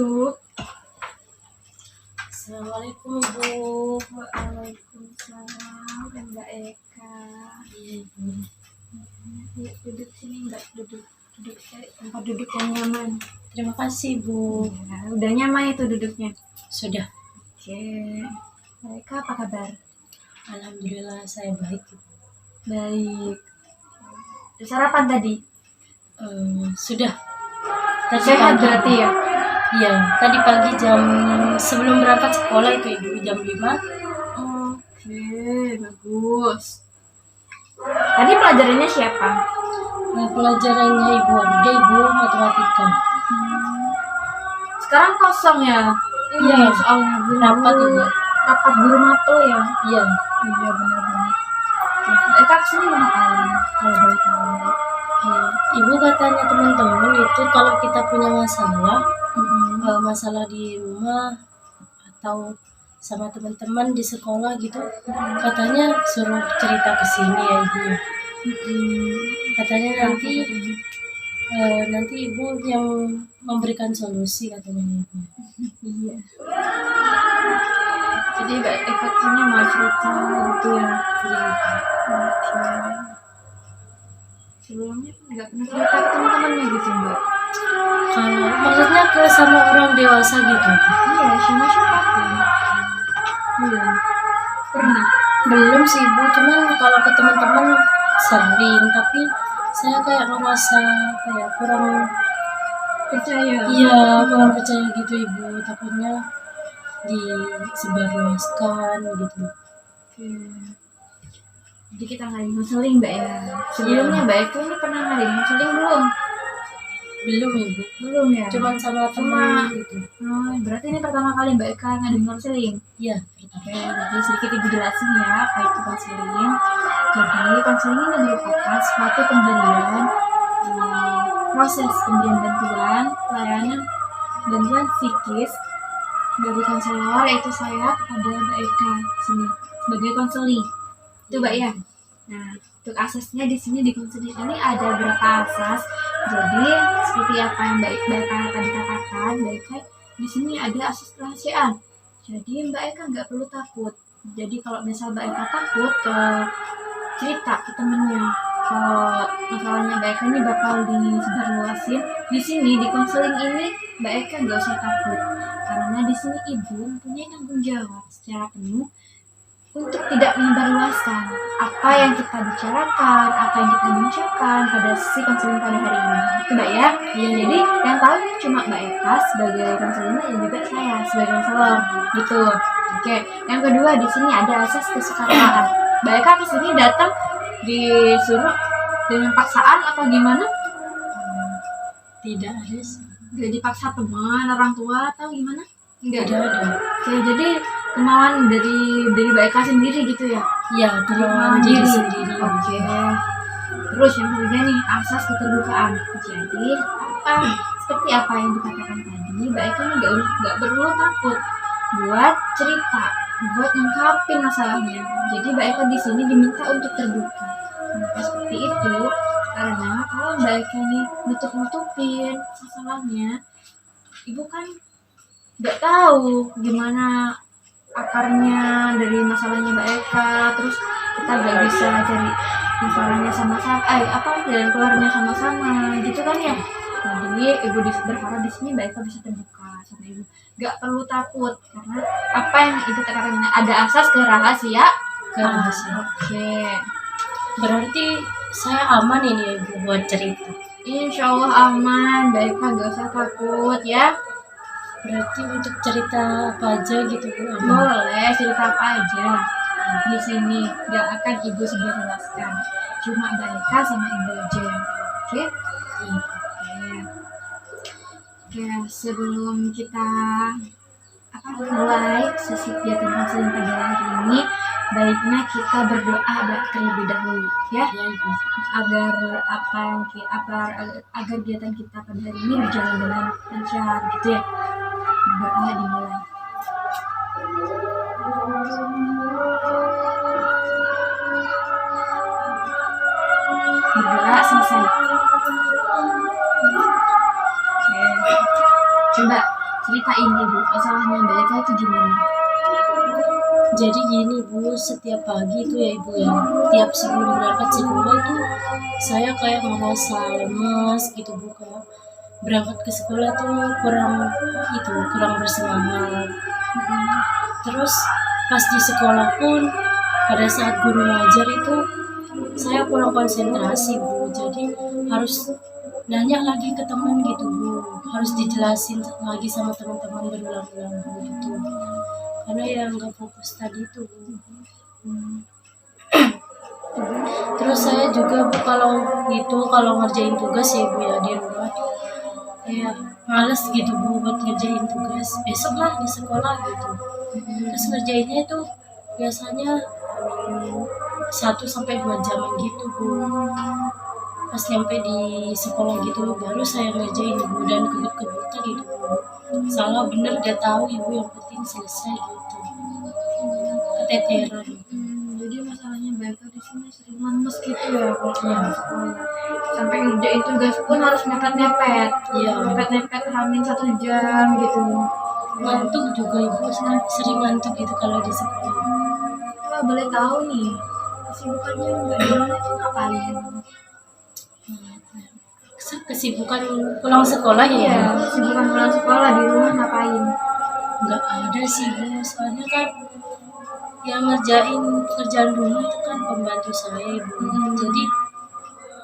masuk. Assalamualaikum Ibu. Waalaikumsalam Mbak Eka. Iya Ibu. Yuk duduk sini Mbak, duduk cari tempat duduk yang nyaman. Terima kasih Bu. Ya, udah nyaman itu duduknya. Sudah. Oke. Mbak Eka apa kabar? Alhamdulillah saya baik Ibu. Baik. Udah sarapan tadi? Sudah. Tadi Sehat pagi. berarti ya? Iya, tadi pagi sebelum berangkat sekolah itu Ibu jam 5. Oke, bagus. Tadi pelajarannya siapa? Pelajarannya Ibu ada Ibu matematika. Sekarang kosong ya? Iya. Soalnya Rapat, Ibu. Rapat guru mapel ya? Iya. Iya benar-benar. Eka kesini mau ngapain? Kalau boleh tahu. Ibu katanya teman-teman itu kalau kita punya masalah di rumah atau sama teman-teman di sekolah gitu, katanya suruh cerita ke sini ya Ibu. Katanya nanti Ibu yang memberikan solusi katanya Ibu. Iya. Jadi Mbak Eka kesini mau cerita gitu ya? Iya. Oke. Sebelumnya nggak pernah cerita ke teman-temannya gitu Mbak? Kalau maksudnya ke sama orang dewasa gitu. Iya, sama siapapun. Belum. Pernah? Belum sih Ibu, cuman kalau ke teman-teman sering, tapi saya kayak merasa kayak kurang Percaya? Iya, kurang percaya gitu Ibu, takutnya disebarluaskan gitu. Oke. Jadi kita ngadain konseling Mbak ya. Sebelumnya Mbak Eka ini pernah ngadain konseling belum? Belum Ibu, Belum ya? cuman sama teman gitu. Oh, berarti ini pertama kali Mbak Eka ngadain konseling? Iya, Oke, jadi sedikit Ibu jelasin ya apa itu konseling. Jadi konseling ini merupakan suatu pemberian proses pemberian bantuan pelayanan bantuan psikis dari konselor, yaitu saya kepada Mbak Eka sini sebagai konseling. Itu Mbak ya. Nah, untuk asasnya di sini di konseling ini ada berapa asas. Jadi seperti apa yang Mbak Eka tadi katakan, Mbak Eka di sini ada asas kerahasiaan. Jadi Mbak Eka nggak perlu takut. Jadi kalau misal Mbak Eka takut cerita ke temennya, kalau masalahnya Mbak Eka ini bakal disebarluasin, di sini di konseling ini Mbak Eka nggak usah takut, karena di sini ibu mempunyai tanggung jawab secara penuh untuk tidak menyebarluaskan apa yang kita bicarakan, apa yang kita bincangkan pada sesi konseling pada hari ini. Itu Mbak ya. Iya, jadi yang tahu ini cuma Mbak Eka sebagai konselor dan juga saya sebagai konselor gitu. Oke, yang kedua di sini ada asas kesukaraan. Mbak Eka kesini datang disuruh dengan paksaan apa gimana? Tidak ada sih. Gak dipaksa teman, orang tua atau gimana? Enggak ada. Oke, jadi kemauan dari Mbak Eka sendiri gitu ya? Iya, kemauan diri sendiri. Oke. Terus yang ketiga nih, asas keterbukaan. Jadi seperti apa yang dikatakan tadi, Mbak Eka ini nggak perlu takut buat cerita, buat ngungkapin masalahnya. Jadi Mbak Eka di sini diminta untuk terbuka. Kenapa seperti itu? Karena kalau Mbak Eka ini nutup-nutupin masalahnya, ibu kan nggak tahu gimana akarnya dari masalahnya Mbak Eka. Terus kita nggak bisa cari masalahnya sama-sama, dan keluarnya sama-sama, gitu kan ya. Jadi ibu berharap di sini Mbak Eka bisa terbuka sama ibu. Gak perlu takut karena apa yang ibu katakan ada asas kerahasiaan. Oke. Berarti saya aman ini ya Ibu buat cerita. Insya Allah aman, Mbak Eka gak usah takut ya. Berarti untuk cerita apa aja gitu Bu? Boleh cerita apa aja. Di sini gak akan ibu sebarluaskan. Cuma Mbak Eka sama ibu aja. Oke? Oke, sebelum kita mulai sesi kegiatan konseling pada hari ini, baiknya kita berdoa terlebih dahulu ya, agar agar kegiatan kita pada hari ini berjalan dengan lancar gitu ya. Berdoa dimulai. Berdoa selesai. Oke. Coba ceritain deh Bu, masalahnya Mbak Eka itu gimana? Jadi gini Bu, setiap pagi itu ya Ibu ya, tiap sebelum berangkat sekolah itu saya kayak ngerasa lemes gitu Bu, kayak berangkat ke sekolah tuh kurang bersemangat. Terus pas di sekolah pun pada saat guru ngajar itu saya kurang konsentrasi Bu, jadi harus nanya lagi ke teman gitu Bu, harus dijelasin lagi sama teman-teman berulang-ulang Bu gitu, karena ya nggak fokus tadi tuh Bu. Terus saya juga Bu kalau ngerjain tugas ya Bu ya di rumah tuh kayak males gitu Bu buat ngerjain tugas, besok lah di sekolah gitu. Terus ngerjainnya itu biasanya 1 sampai 2 jam gitu Bu. Pas nyampe di sekolah gitu baru saya ngerjain Ibu, dan kebut-kebutan gitu Bu. Salah bener gak tahu Ibu, yang penting selesai gitu. Keteteran. Jadi masalahnya Mbak Eka di sini sering lemes gitu ya kalau Iya. di sekolah. Sampai ngerjain tugas pun harus mepet-mepet. Iya. Mepet-mepet hamin 1 jam gitu. Ngantuk juga Ibu, sering ngantuk gitu kalau di sekolah. Kalau boleh tahu nih, kesibukannya Mbak di mana itu ngapain? Kesibukan pulang sekolah ya? Iya, kesibukan pulang sekolah di rumah ngapain? Nggak ada sih Bu, soalnya kan yang ngerjain pekerjaan rumah itu kan pembantu saya Ibu. Jadi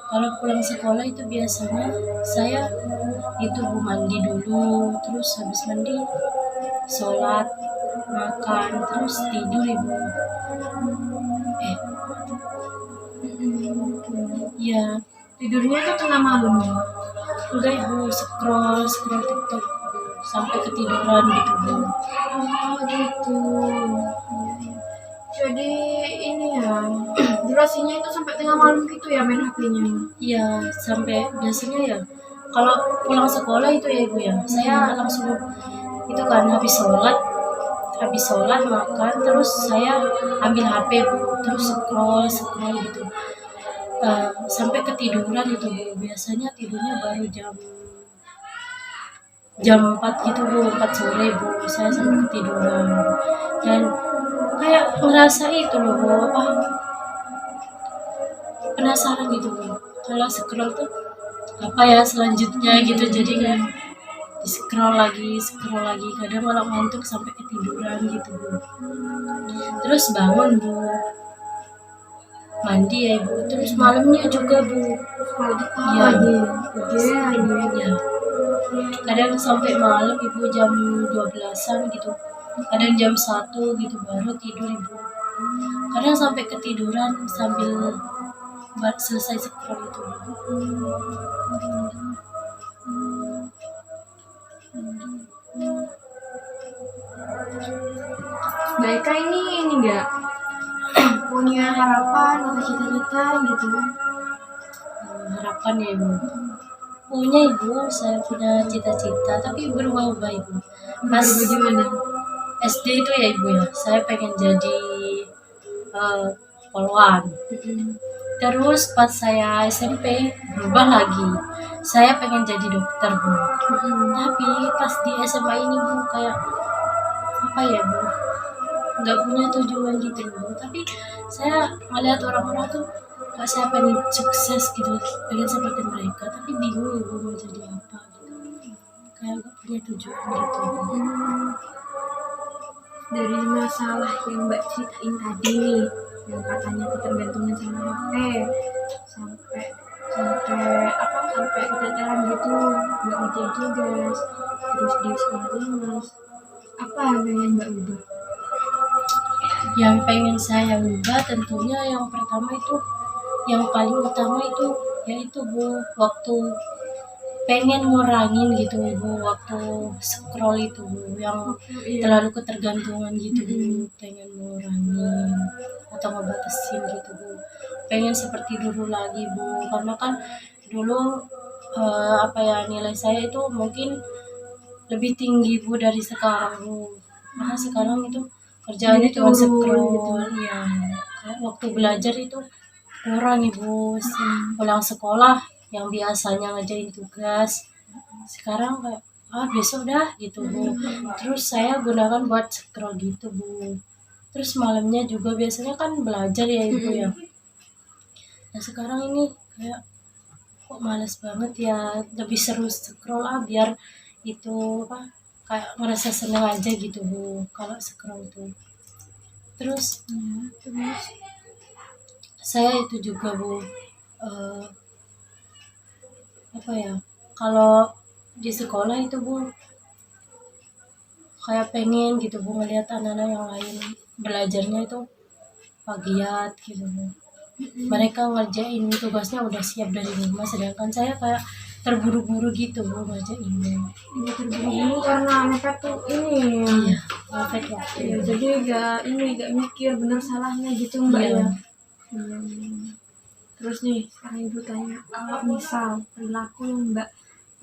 kalau pulang sekolah itu biasanya saya itu Bu mandi dulu, terus habis mandi sholat, makan, terus tidur Ibu. Ya Tidurnya itu tengah malam ya? enggak Ibu, scroll TikTok Bu, sampai ketiduran gitu Bu. Oh gitu. Jadi ini ya, durasinya itu sampai tengah malam gitu ya main HP-nya? Iya, sampai biasanya ya kalau pulang sekolah itu ya Ibu ya, saya langsung itu kan habis sholat makan, terus saya ambil HP Bu, terus scroll gitu. Sampai ketiduran itu Bu, biasanya tidurnya baru jam 4 gitu Bu, 4 sore Bu, saya sampai ketiduran. Dan kayak ngerasa itu loh Bu, penasaran gitu Bu, kalau scroll tuh apa ya selanjutnya gitu, jadi kan di scroll lagi, kadang malah ngantuk sampai ketiduran gitu Bu. Terus bangun Bu, mandi ya Ibu, terus malamnya juga Bu. Iya ya, kadang sampai malam Ibu jam 12-an gitu, kadang jam 1 gitu baru tidur Ibu. Kadang sampai ketiduran sambil selesai scroll itu Bu. Mbak Eka ini enggak punya harapan atau cita-cita gitu? Harapan ya Ibu, punya Ibu, saya punya cita-cita tapi berubah-ubah Ibu. Pas Gimana? SD itu ya Ibu ya, saya pengen jadi polwan. Terus pas saya SMP berubah lagi, saya pengen jadi dokter Bu. Tapi pas di SMA ini Bu, kayak apa ya Bu, nggak punya tujuan gitu Bu. Tapi saya melihat orang-orang tuh kayak saya pengen sukses gitu, pengen seperti mereka, tapi bingung Bu mau jadi apa gitu, kayak nggak punya tujuan gitu Bu. Dari masalah yang Mbak ceritain tadi nih, yang katanya ketergantungan sama HP, sampai keteteran gitu, nggak ngerjain tugas, terus di sekolah lemes, apa yang pengen Mbak ubah? Yang pengen saya ubah tentunya yang pertama itu, yang paling utama itu yaitu Bu, waktu pengen ngurangin gitu Bu, waktu scroll itu Bu, yang terlalu ketergantungan gitu Bu, pengen ngurangin atau ngebatasin gitu Bu, pengen seperti dulu lagi Bu, karena kan dulu nilai saya itu mungkin lebih tinggi Bu dari sekarang Bu, karena sekarang itu kerjaannya cuma scroll gitu ya. Kayak waktu belajar itu kurang Ibu, pulang sekolah yang biasanya ngerjain tugas sekarang kayak besok dah gitu Bu. Terus saya gunakan buat scroll gitu Bu. Terus malamnya juga biasanya kan belajar ya Ibu ya. Nah sekarang ini kayak kok males banget ya, lebih seru scroll biar itu apa, kayak ngerasa seneng aja gitu Bu kalau scroll tuh. Terus Ya, terus saya itu juga Bu, eh, apa ya, kalau di sekolah itu Bu kayak pengen gitu Bu ngeliat anak-anak yang lain belajarnya itu giat gitu Bu. Mereka ngerjain tugasnya udah siap dari rumah, sedangkan saya kayak terburu-buru gitu Bu ngerjainnya. ini terburu-buru karena mereka tuh ini Iya, mepet waktu. ya, jadi gak mikir benar salahnya gitu Mbak Iya. ya. Hmm. Terus nih sekarang Ibu tanya, kalau misal perilaku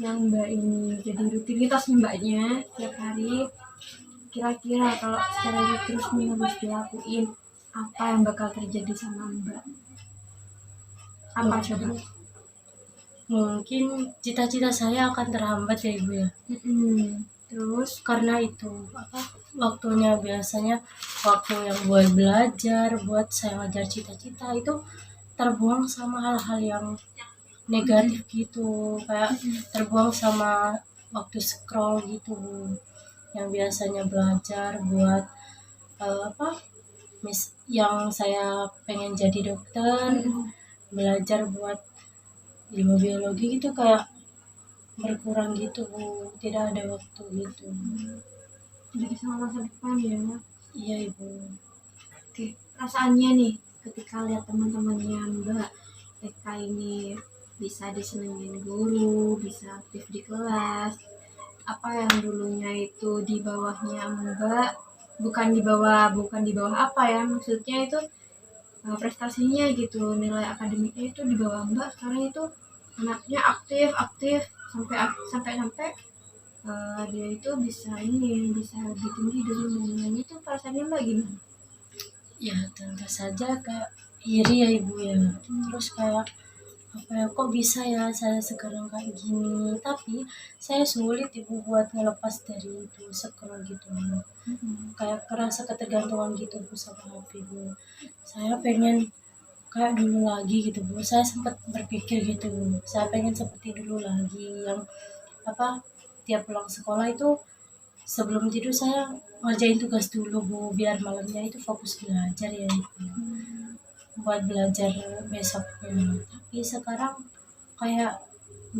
yang Mbak ini jadi rutinitas Mbaknya tiap hari, kira-kira kalau secara itu terus menerus dilakuin, apa yang bakal terjadi sama Mbak? Apa coba? Mungkin cita-cita saya akan terhambat ya Ibu ya. Terus Karena itu apa, waktunya biasanya waktu yang buat belajar, buat saya ngajar cita-cita itu terbuang sama hal-hal yang negatif gitu, kayak terbuang sama waktu scroll gitu yang biasanya belajar buat apa, yang saya pengen jadi dokter, belajar buat ilmu biologi gitu kayak berkurang gitu Bu, tidak ada waktu gitu. jadi sama masa depan ya. Iya Ibu. Oke, perasaannya nih ketika lihat teman-temannya Mbak TK ini bisa disenengin guru, bisa aktif di kelas, apa yang dulunya itu di bawahnya Mbak, bukan di bawah apa ya, maksudnya itu prestasinya gitu, nilai akademiknya itu di bawah Mbak, sekarang itu anaknya aktif sampai dia itu bisa lebih tinggi dari nilainya, itu perasaannya Mbak gimana? Ya tentu saja kayak iri ya Ibu ya. Terus kayak apa ya, kok bisa ya saya sekarang kayak gini, tapi saya sulit Ibu buat ngelepas dari itu scroll gitu. Kayak kerasa ketergantungan gitu Bu sama HP Bu. Saya pengen kayak dulu lagi gitu Bu. Saya sempat berpikir gitu Bu. Saya pengen seperti dulu lagi yang apa, tiap pulang sekolah itu sebelum tidur saya ngerjain tugas dulu Bu, biar malamnya itu fokus belajar ya Ibu. Buat belajar besoknya. Tapi sekarang kayak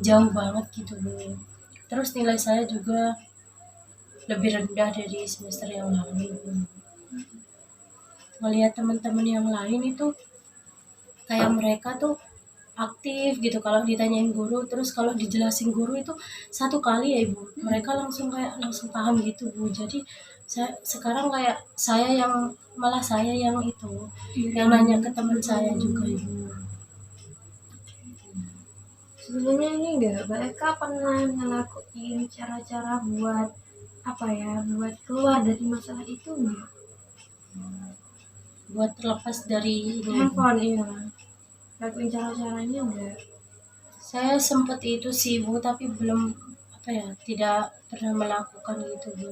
jauh banget gitu Bu. Terus nilai saya juga lebih rendah dari semester yang lalu Bu. Melihat teman-teman yang lain itu kayak mereka tuh aktif gitu kalau ditanyain guru, terus kalau dijelasin guru itu satu kali ya Ibu, mereka langsung paham gitu Bu. Jadi sekarang kayak saya yang itu yang nanya ke teman saya juga Ibu. Sebenarnya ini enggak, mereka pernah ngelakuin cara-cara buat apa ya, buat keluar dari masalah itu enggak? Buat terlepas dari ini Ibu. Handphone iya, lakuin cara-caranya enggak? Saya sempat itu sih Bu, tapi belum apa ya, tidak pernah melakukan gitu Bu.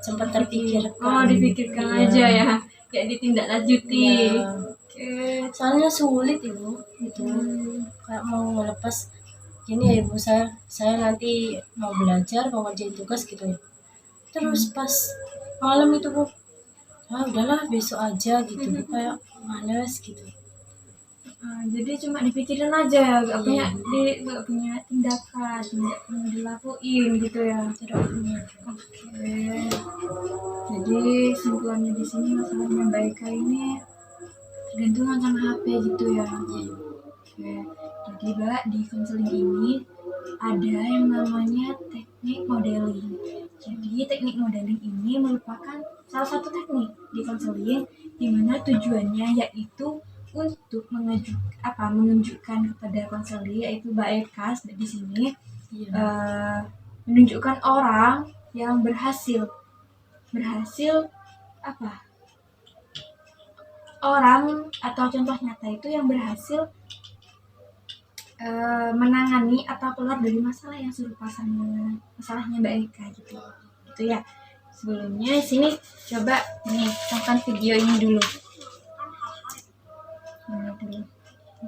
Sempat terpikirkan. Dipikirkan Iya. aja ya, kayak ditindaklanjuti. Iya. Oke. Soalnya sulit Ibu itu, kayak mau ngelepas gini ya Ibu, saya nanti mau belajar, mau ngerjain tugas gitu ya. Terus pas malam itu Bu, udahlah besok aja gitu Bu, kayak males gitu. Jadi cuma dipikirin aja, gak Iya. punya tindakan, nggak pernah dilakuin gitu ya. Tidak punya. Oke. Jadi simpulannya di sini masalahnya baik ini tergantungan sama HP gitu ya. Iya. Oke. Jadi Mbak di konseling ini ada yang namanya teknik modeling. Jadi teknik modeling ini merupakan salah satu teknik di konseling di mana tujuannya yaitu untuk menunjukkan kepada konselor, yaitu Mbak Eka di sini, Iya. menunjukkan orang yang berhasil apa, orang atau contoh nyata itu yang berhasil menangani atau keluar dari masalah yang serupa sama masalahnya Mbak Eka gitu. Itu ya. Sebelumnya sini coba nih tonton video ini dulu. Ini dulu.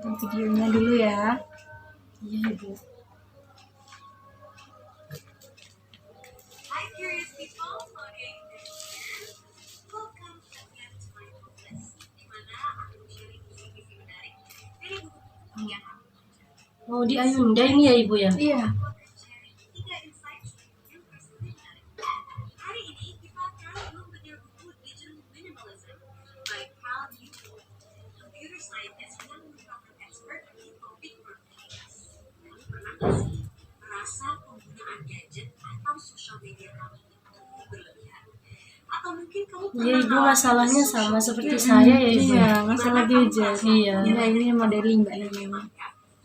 Tonton videonya dulu ya. Iya Ibu. Hi, curious people. Claudia Indah here. Welcome again to my podcast, di mana aku sharing visi-visi menarik dari buku yang aku Oh, di Ayunda ini ya Ibu ya? Iya. sharing 3 insights yang pastinya menarik. Hari ini kita akan membedah buku Digital Minimalism by Cal Newport, computer scientist yang merupakan expert di topik produktivitas. Kamu pernah nggak sih merasa penggunaan gadget atau sosial media kamu itu berlebihan? Atau mungkin kamu Iya Ibu, ngalamin masalahnya social sama seperti media saya ya Ibu. Iya, masalah Mana kamu gadget. merasa Iya. Iya, ini modeling Mbak Nana.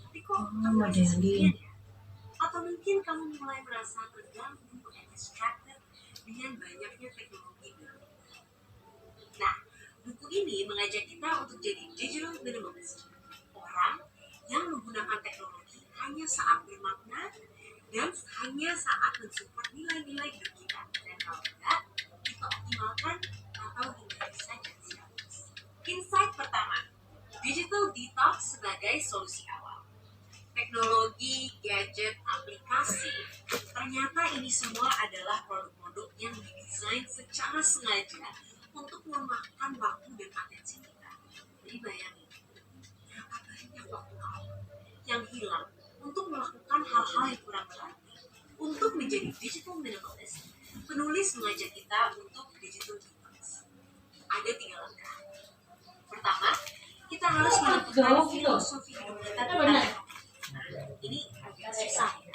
tapi kok Oh, kamu masih modeling. sendirian ya? Atau mungkin kamu mulai merasa terganggu dan distracted dengan banyaknya teknologi baru. Nah, buku ini mengajak kita untuk jadi digital minimalist. Orang yang menggunakan teknologi hanya saat bermakna dan hanya saat mensupport nilai-nilai hidup kita. Dan kalau enggak, kita optimalkan atau hindari saja distraksi. Insight pertama, digital detox sebagai solusi awal. Teknologi, gadget, aplikasi, ternyata ini semua adalah produk-produk yang didesain secara sengaja untuk memakan waktu dan atensi kita. Jadi bayangin, berapa banyak waktu kamu yang hilang untuk melakukan hal-hal yang kurang berarti. Untuk menjadi digital minimalist, penulis mengajak kita untuk digital detox. Ada 3 langkah. Pertama, kita harus menentukan filosofi hidup kita tentang teknologi. Nah, ini agak susah ya.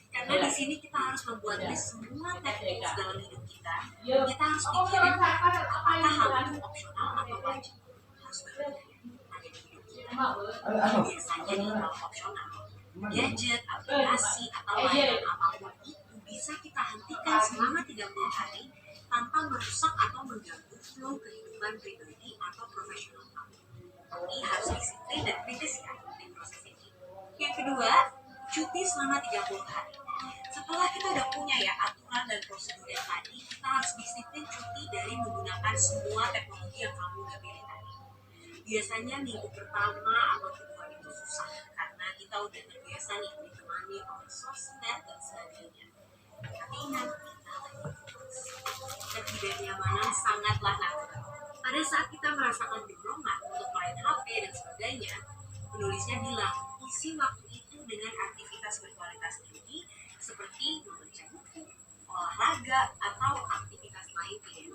Karena di sini kita harus membuat list semua teknik dalam hidup kita. Kita harus pikirin apakah hal itu opsional atau wajib. Harus berbeda ada di hidup kita. Biasanya nih kalau opsional, gadget, aplikasi, atau layanan apapun itu bisa kita hentikan selama 30 hari tanpa merusak atau mengganggu flow kehidupan pribadi atau profesional kamu. Tapi harus disiplin dan kritis ya di proses ini. Yang kedua, cuti selama 30 hari. Setelah kita udah punya ya aturan dan prosedur yang tadi, kita harus disiplin cuti dari menggunakan semua teknologi yang kamu udah pilih tadi. Biasanya minggu pertama atau kedua itu susah karena kita udah terbiasa nih ditemani oleh sosmed dan sebagainya. Tapi ingat, kita lagi fokus. Ketidaknyamanan sangatlah natural. Pada saat kita merasakan dorongan untuk main HP dan sebagainya, penulisnya bilang, isi waktu itu dengan aktivitas berkualitas tinggi seperti membaca buku, olahraga, atau aktivitas lain pilihan.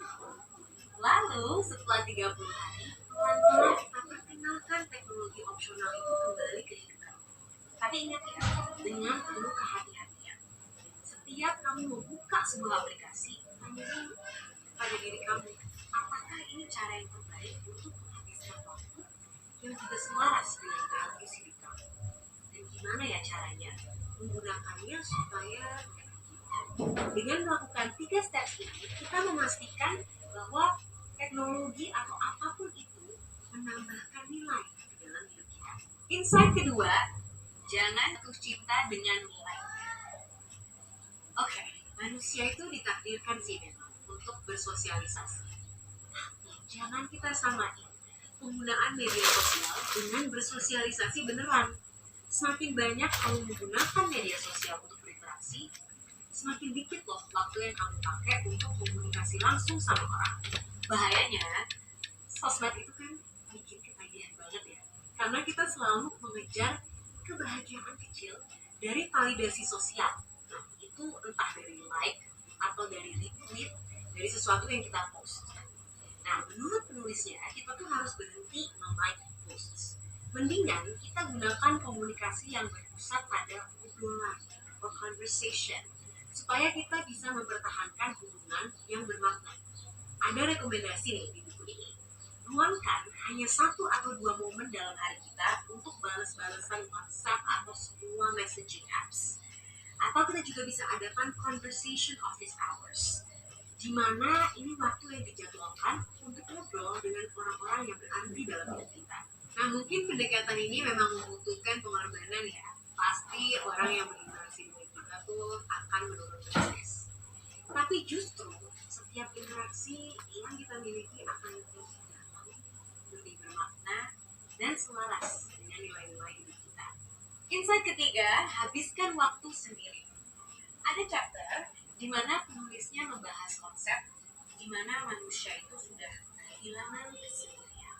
Lalu setelah 30 hari, pelan-pelan kita perkenalkan teknologi opsional itu kembali ke hidup kamu. Tapi ingat ya, dengan penuh kehati-hatian. Setiap kamu membuka sebuah aplikasi, tanya dulu pada diri kamu, apakah ini cara yang terbaik untuk menghabiskan waktu yang juga selaras dengan values hidup kamu? Dan gimana ya caranya menggunakannya supaya dengan melakukan 3 steps ini, kita memastikan bahwa teknologi atau apapun itu menambahkan nilai ke dalam hidup kita. Insight kedua, jangan jatuh cinta dengan nilai. Oke, manusia itu ditakdirkan sih memang untuk bersosialisasi. Tapi jangan kita samain penggunaan media sosial dengan bersosialisasi beneran. Semakin banyak kamu menggunakan media sosial untuk berinteraksi, semakin dikit loh waktu yang kamu pakai untuk komunikasi langsung sama orang. Bahayanya, sosmed itu kan bikin ketagihan banget ya. Karena kita selalu mengejar kebahagiaan kecil dari validasi sosial. Nah, itu entah dari like atau dari retweet, dari sesuatu yang kita post. Nah, menurut penulisnya, kita tuh harus berhenti nge-like posts. Mendingan kita gunakan komunikasi yang berpusat pada obrolan atau conversation, supaya kita bisa mempertahankan hubungan yang bermakna. Ada rekomendasi nih di buku ini. Luangkan hanya 1 atau 2 momen dalam hari kita untuk balas-balasan WhatsApp atau semua messaging apps. Atau kita juga bisa adakan conversation office hours, di mana ini waktu yang dijadwalkan untuk ngobrol dengan orang-orang yang berarti dalam hidup kita. Nah, mungkin pendekatan ini memang membutuhkan pengorbanan ya, pasti orang yang berinteraksi dengan kita tuh akan menurun stres. Tapi justru setiap interaksi yang kita miliki akan lebih dalam, lebih bermakna, dan selaras dengan nilai-nilai hidup kita. Insight ketiga, habiskan waktu sendiri. Ada chapter di mana penulisnya membahas konsep di mana manusia itu sudah kehilangan kesendirian.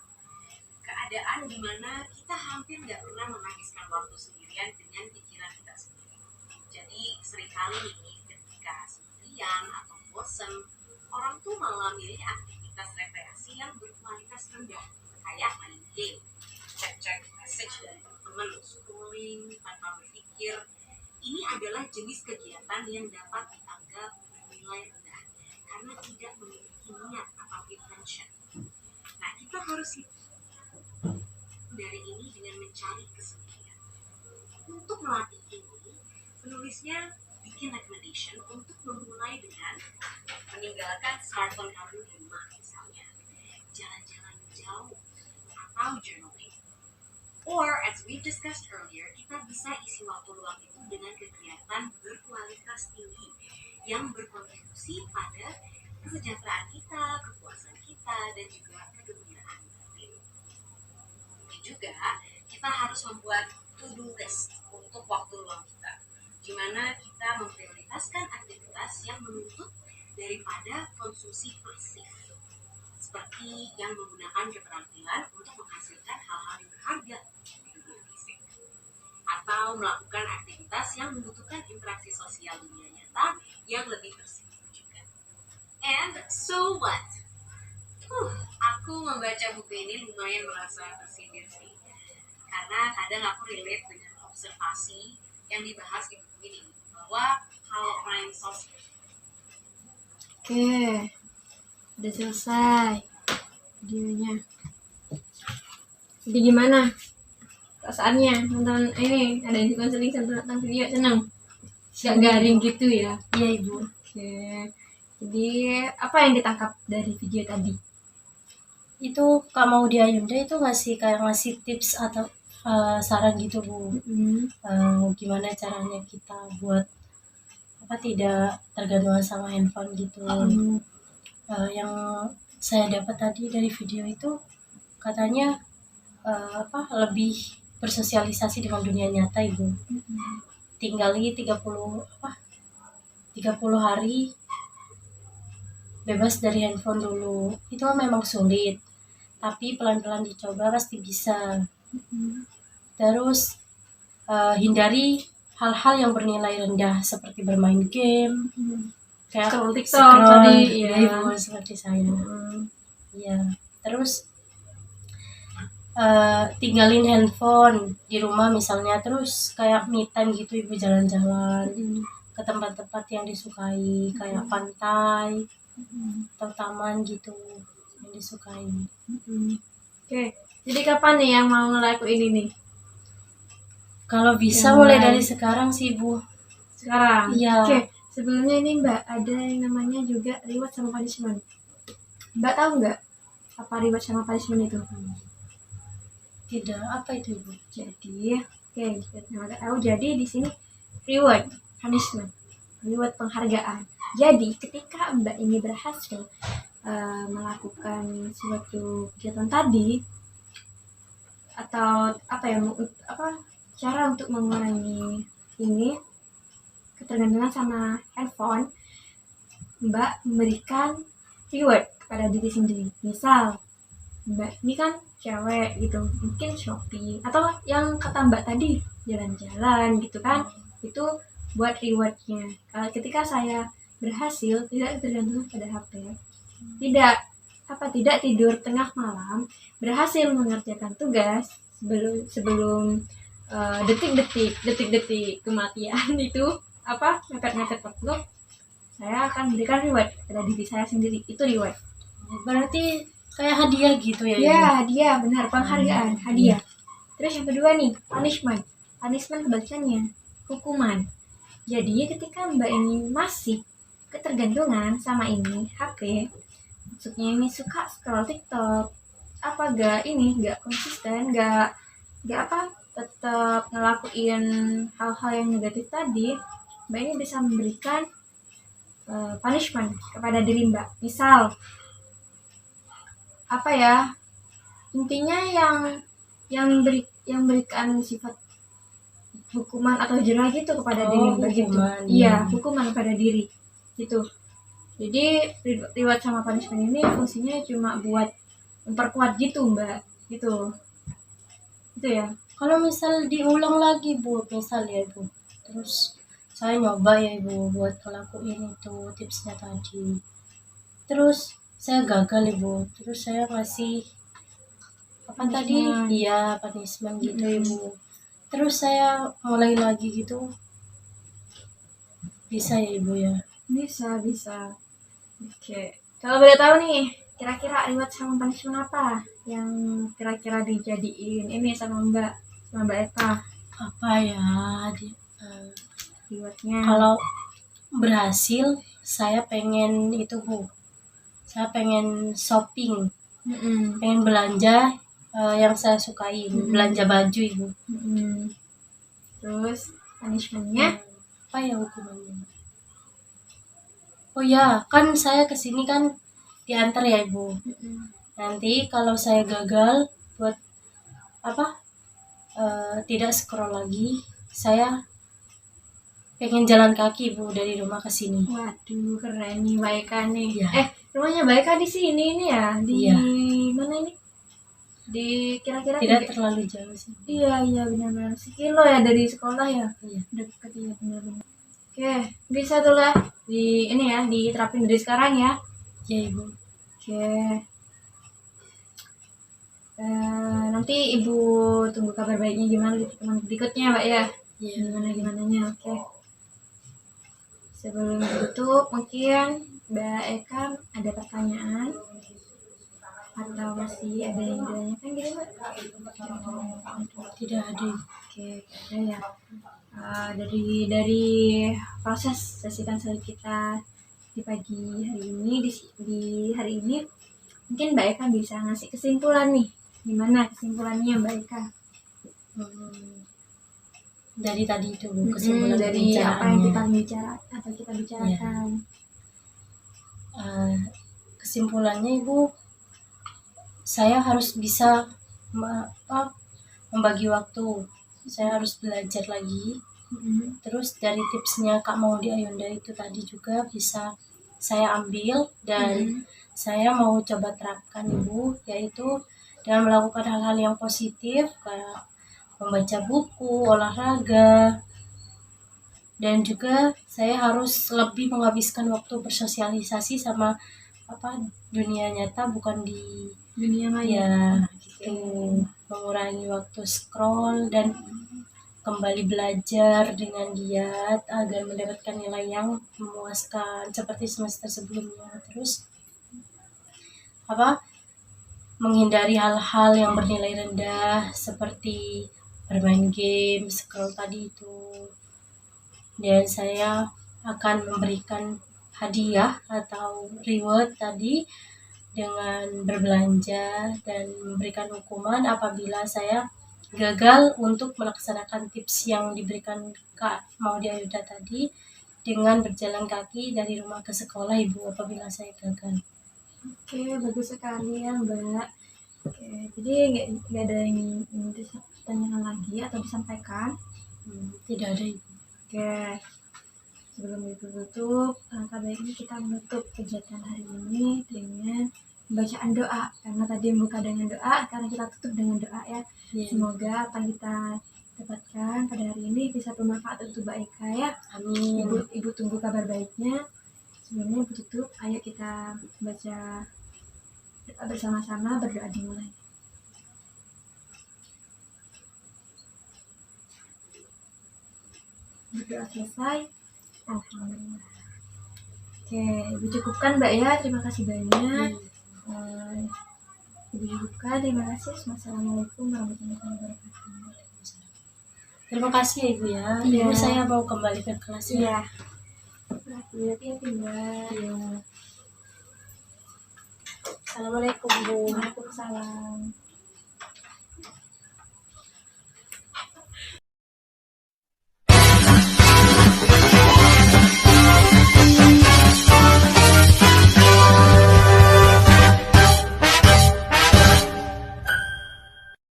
Keadaan di mana kita hampir nggak pernah menghabiskan waktu sendirian dengan pikiran kita sendiri. Jadi seringkali nih ketika sendirian atau bosan, orang tuh malah milih aktivitas rekreasi yang berkualitas rendah, kayak main game, cek-cek message dari teman, scrolling tanpa berpikir. Ini adalah jenis kegiatan yang dapat dianggap bernilai rendah karena tidak memiliki niat atau intention. Nah, kita harus dari ini dengan mencari kesendirian. Untuk melatih ini, penulisnya bikin recommendation untuk memulai dengan meninggalkan smartphone kamu di rumah, misalnya jalan-jalan jauh atau journaling. Or as we discussed earlier, kita bisa isi waktu luang itu dengan kegiatan berkualitas tinggi yang berkontribusi pada kesejahteraan kita, kepuasan kita, dan juga kegembiraan batin. Mungkin juga kita harus membuat to-do list untuk waktu luang kita, di mana kita memprioritaskan aktivitas yang menuntut daripada konsumsi pasif, seperti yang menggunakan keterampilan untuk menghasilkan hal-hal yang berharga di dunia fisik, atau melakukan aktivitas yang membutuhkan interaksi sosial dunia nyata yang lebih tersirat juga. And so what? Aku membaca buku ini lumayan merasa tersindir sih, karena kadang aku relate dengan observasi yang dibahas di buku ini, bahwa kalau main sosmed. Oke, udah selesai videonya. Jadi gimana perasaannya nonton ini? Ada yang konseling tentang video, seneng? Gak garing gitu ya? Iya Ibu. Oke, jadi apa yang ditangkap dari video tadi? Itu Kak Maudy Ayunda itu ngasih tips atau saran gitu Bu. Gimana caranya kita buat tidak tergantung sama handphone gitu. Yang saya dapat tadi dari video itu katanya lebih bersosialisasi dengan dunia nyata Ibu. Tinggali 30 hari bebas dari handphone dulu. Itu memang sulit, tapi pelan-pelan dicoba pasti bisa. Terus hindari hal-hal yang bernilai rendah seperti bermain game, kayak Scroll TikTok tadi, ya ya. Ibu, seperti saya. Iya. Terus tinggalin handphone di rumah misalnya, terus kayak me time gitu Ibu, jalan-jalan ke tempat-tempat yang disukai, kayak pantai atau taman gitu yang disukai. Oke, jadi kapan nih yang mau ngelakuin ini nih? Kalau bisa Yang mulai mulai dari sekarang sih Bu. Sekarang? Iya. Oke, sebelumnya ini Mbak, ada yang namanya juga reward sama punishment. Mbak tahu nggak apa reward sama punishment itu? Tidak, apa itu Ibu? Jadi, oke, kita nggak tahu. Jadi di sini reward, punishment, reward penghargaan. Jadi ketika Mbak ini berhasil melakukan suatu kegiatan tadi, atau cara untuk mengurangi ini ketergantungan sama handphone, Mbak memberikan reward kepada diri sendiri. Misal Mbak ini kan cewek gitu, mungkin shopping, atau yang kata Mbak tadi jalan-jalan gitu kan, itu buat rewardnya. Kalau ketika saya berhasil tidak tergantung pada HP, tidak tidur tengah malam, berhasil mengerjakan tugas sebelum detik-detik kematian itu mepet-mepet waktu, saya akan berikan reward pada diri saya sendiri. Itu reward. Berarti kayak hadiah gitu ya? Ya, hadiah, benar, penghargaan, hadiah. Terus yang kedua nih, punishment kebalikannya, hukuman. Jadi ketika Mbak ini masih ketergantungan sama ini HP, maksudnya ini suka scroll TikTok, gak konsisten, gak tetap ngelakuin hal-hal yang negatif tadi, Mbak ini bisa memberikan punishment kepada diri Mbak. Misal apa ya, intinya yang berikan sifat hukuman atau jerah gitu kepada diri Mbak gitu. Hukuman, Iya, hukuman pada diri gitu. Jadi reward sama punishment ini fungsinya cuma buat memperkuat gitu Mbak, gitu ya. Kalau misal diulang lagi Bu, misal ya Bu, terus saya nyoba ya Ibu buat ngelakuin itu tipsnya tadi, terus saya gagal Ibu, terus saya ngasih apa tadi, Punishment. iya punishment gitu Ibu, terus saya mulai lagi gitu, bisa ya Ibu ya? Bisa. Oke. Kalau boleh tahu nih, kira-kira reward sama punishment apa yang kira-kira dijadiin ini sama Mbak Eka Apa ya rewardnya? kalau berhasil saya pengen itu Bu, saya pengen shopping, Mm-mm. pengen belanja yang saya sukain, belanja baju Ibu. Terus punishmentnya? Apa ya hukumannya? Oh ya, kan saya kesini kan diantar ya Ibu. Nanti kalau saya gagal buat apa? Tidak scroll lagi, saya pengen jalan kaki Bu dari rumah ke sini. Waduh, keren nih Mbak Eka nih. Iya. Rumahnya Mbak Eka di sini ini ya? Di Iya. mana ini? Di kira-kira Tidak terlalu jauh sih. Iya benar-benar sekilo ya dari sekolah ya. Iya. Dekat ya benar-benar. Oke, bisa tuh lah di ini ya diterapin dari sekarang ya. Ya Ibu. Oke. Nanti Ibu tunggu kabar baiknya gimana di pertemuan berikutnya Mbak ya. Iya. Gimananya. Oke. Sebelum ditutup mungkin Mbak Eka ada pertanyaan atau masih ada yang ditanyakan gitu Mbak? Tidak ada. Oke, ada ya. Dari proses sesi konseling kita di pagi hari ini di hari ini mungkin Mbak Eka bisa ngasih kesimpulan nih. Gimana kesimpulannya Mbak Eka? Dari tadi itu Bu, kesimpulan dari apa yang pembicaraannya. kita bicarakan. Kesimpulannya Ibu, saya harus bisa membagi waktu. Saya harus belajar lagi. Terus dari tipsnya Kak Maudy Ayunda itu tadi juga bisa saya ambil dan saya mau coba terapkan Ibu, yaitu dengan melakukan hal-hal yang positif kayak membaca buku, olahraga, dan juga saya harus lebih menghabiskan waktu bersosialisasi sama dunia nyata, bukan di Dunia maya. ya gitu, mengurangi waktu scroll dan kembali belajar dengan giat agar mendapatkan nilai yang memuaskan seperti semester sebelumnya. Terus menghindari hal-hal yang bernilai rendah seperti bermain game, scroll tadi itu. Dan saya akan memberikan hadiah atau reward tadi dengan berbelanja dan memberikan hukuman apabila saya gagal untuk melaksanakan tips yang diberikan Kak Maudy Ayunda tadi dengan berjalan kaki dari rumah ke sekolah Ibu apabila saya gagal. Oke, bagus sekali ya Mbak. Oke, jadi nggak ada yang ingin ditanyakan lagi atau disampaikan? Tidak ada Ibu. Oke, sebelum ditutup, langkah baiknya kita menutup kegiatan hari ini dengan bacaan doa. Karena tadi membuka dengan doa, sekarang kita tutup dengan doa ya. Semoga apa yang kita dapatkan pada hari ini bisa bermanfaat untuk Mbak Eka ya. Amin. Ibu tunggu kabar baiknya. Sebelumnya Ibu tutup, ayo kita baca doa bersama-sama, berdoa dimulai. Berdoa selesai. Alhamdulillah. Oke, Ibu cukupkan Mbak ya. Terima kasih banyak. Ibu cukupkan. Terima kasih. Wassalamualaikum warahmatullahi wabarakatuh. Terima kasih ya Ibu ya. Iya. Ibu saya mau kembali ke kelas ya. Iya. Hati-hati Mbak. Iya. Assalamualaikum Bu. Waalaikumsalam.